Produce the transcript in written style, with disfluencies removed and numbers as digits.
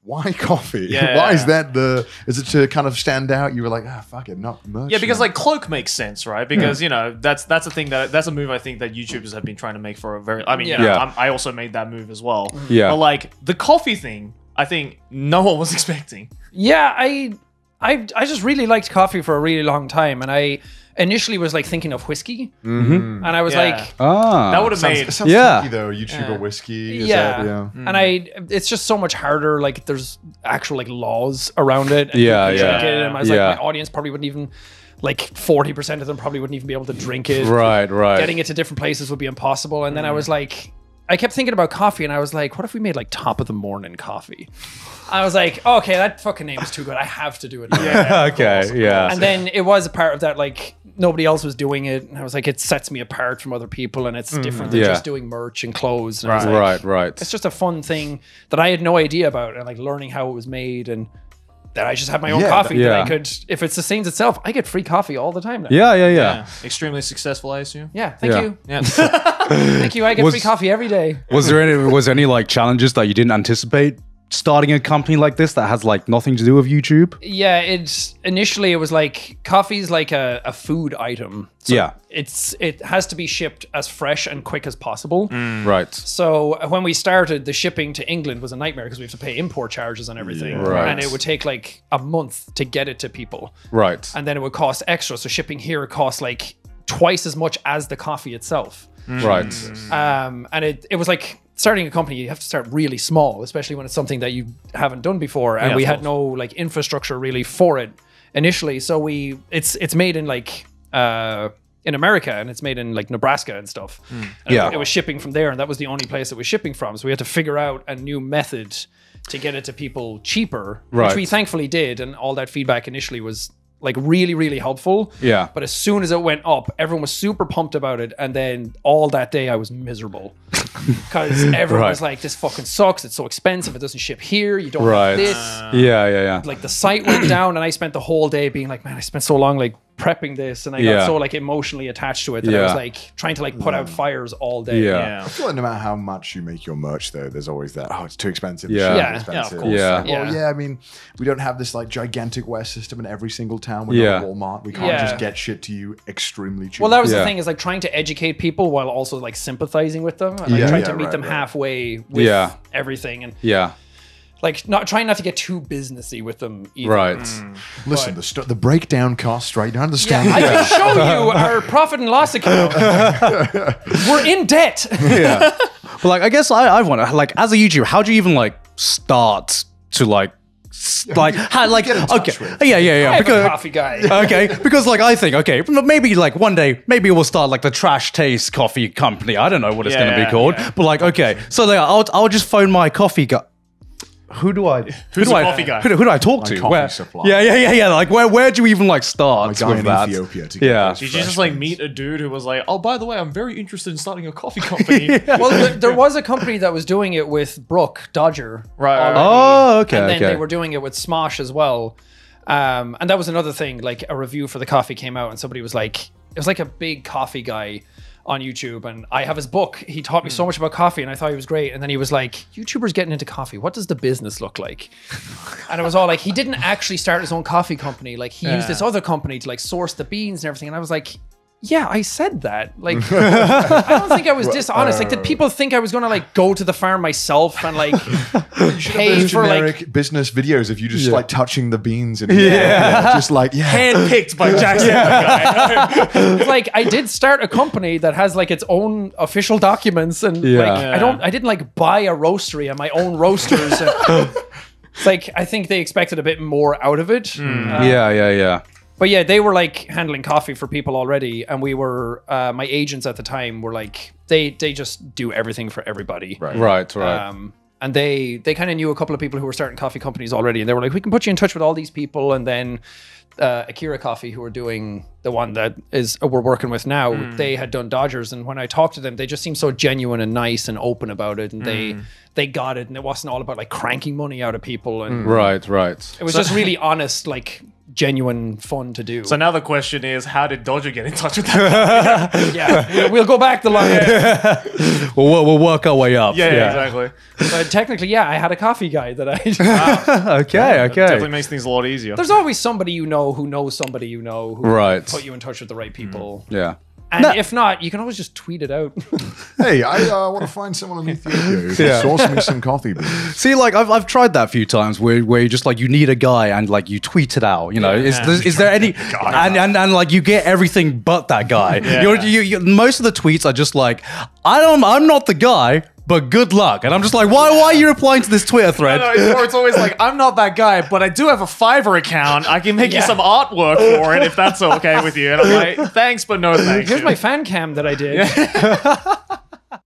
why coffee? Yeah. Why is that is it to kind of stand out? You were like, fuck it, not merch. Yeah, because like cloak makes sense, right? Because you know that's a thing that's a move I think that YouTubers have been trying to make for a very. I mean, you know, I also made that move as well. Yeah, but like the coffee thing, I think no one was expecting. Yeah, I just really liked coffee for a really long time, and I initially was like thinking of whiskey, and I was like, that would have made sounds funky though. YouTuber whiskey, and it's just so much harder. Like there's actual like laws around it. And Yeah, you can drink it, and I was like, Yeah. my audience probably wouldn't even. Like 40% of them probably wouldn't even be able to drink it. Right. Getting it to different places would be impossible. And then I was like, I kept thinking about coffee, and I was like, what if we made like top of the morning coffee? I was like, okay, that fucking name is too good. I have to do it. Okay, yeah. And then it was a part of that, like nobody else was doing it, and I was like, it sets me apart from other people, and it's different than just doing merch and clothes. And I was like, Right. It's just a fun thing that I had no idea about, and like learning how it was made, and that I just have my own coffee that I could, if it sustains itself, I get free coffee all the time now. Yeah. Extremely successful, I assume. Yeah, thank you. Yeah. Thank you. I get free coffee every day. Was there any like challenges that you didn't anticipate starting a company like this that has like nothing to do with YouTube? Yeah, initially it was like coffee's like a food item. So it has to be shipped as fresh and quick as possible. Right. So when we started, the shipping to England was a nightmare because we have to pay import charges on everything. Right. And it would take like a month to get it to people. Right. And then it would cost extra. So shipping here cost like twice as much as the coffee itself. Right. And it was like starting a company, you have to start really small, especially when it's something that you haven't done before. And we had no like infrastructure really for it initially. So it's made in like in America, and it's made in like Nebraska and stuff. And it was shipping from there, and that was the only place it was shipping from. So we had to figure out a new method to get it to people cheaper, which we thankfully did. And all that feedback initially was like really, really helpful. Yeah. But as soon as it went up, everyone was super pumped about it. And then all that day I was miserable because everyone was like, this fucking sucks. It's so expensive. It doesn't ship here. You don't have this. Yeah. Like the site went down, and I spent the whole day being like, man, I spent so long like prepping this, and I got so like emotionally attached to it that I was like trying to like put out fires all day. I feel like no matter how much you make your merch though, there's always that, it's too expensive. Of course. I mean, we don't have this like gigantic warehouse system in every single town. We're not Walmart. We can't just get shit to you extremely cheap. Well, that was the thing, is like trying to educate people while also like sympathizing with them, and like trying to meet them halfway with everything, and like trying not to get too businessy with them either. Right. Listen, the breakdown costs, right? You don't understand. I can show you our profit and loss account. We're in debt. But like, I guess I wonder, like, as a YouTuber, how do you even like start to like how, like, get in touch with. I'm because a coffee guy. okay, because like I think maybe like one day maybe we'll start like the Trash Taste Coffee Company. I don't know what it's going to be called, but like so like, I'll just phone my coffee guy. Who's the coffee guy? Who do I talk to? coffee Where? supply. Yeah. Like where do you even like start A guy with in that? Ethiopia to get those Did you just fresh like meet a dude who was like, oh, by the way, I'm very interested in starting a coffee company? Well, there was a company that was doing it with Brooke Dodger. Right. Oh, okay. And then they were doing it with Smosh as well. And that was another thing, like a review for the coffee came out, and somebody was like, it was like a big coffee guy on YouTube, and I have his book. He taught me so much about coffee, and I thought he was great. And then he was like, YouTubers getting into coffee, what does the business look like? And it was all like, he didn't actually start his own coffee company. Like he used this other company to like source the beans and everything. And I was like, yeah, I said that. Like, I don't think I was dishonest. Like, did people think I was going to like go to the farm myself and like pay those for generic like business videos of you just like touching the beans and just like Handpicked by Jackson. It's like I did start a company that has like its own official documents, and like I didn't like buy a roastery and my own roasters. And, it's like I think they expected a bit more out of it. Yeah. But yeah, they were like handling coffee for people already, and we were my agents at the time were like they just do everything for everybody. Right. And they kind of knew a couple of people who were starting coffee companies already, and they were like, we can put you in touch with all these people. And then Akira Coffee, who are doing the one that is we're working with now, they had done Dodgers, and when I talked to them, they just seemed so genuine and nice and open about it, and they got it, and it wasn't all about like cranking money out of people. And Right. it was just really honest, like genuine fun to do. So now the question is, how did Dodger get in touch with that? Yeah, we'll go back the line. We'll work our way up. Yeah, exactly. But technically, yeah, I had a coffee guy that I. Okay. Definitely makes things a lot easier. There's always somebody you know who knows somebody you know who Right. can put you in touch with the right people. Yeah. And if not, you can always just tweet it out. Hey, I want to find someone in Ethiopia who can source me some coffee beans. See, like I've tried that a few times where you just like you need a guy and like you tweet it out. You know, is there any and like you get everything but that guy. You most of the tweets are just like I'm not the guy. But good luck. And I'm just like, why are you replying to this Twitter thread? It's always like, I'm not that guy, but I do have a Fiverr account. I can make you some artwork for it if that's okay with you. And I'm like, thanks, but no thanks. Here's my fan cam that I did.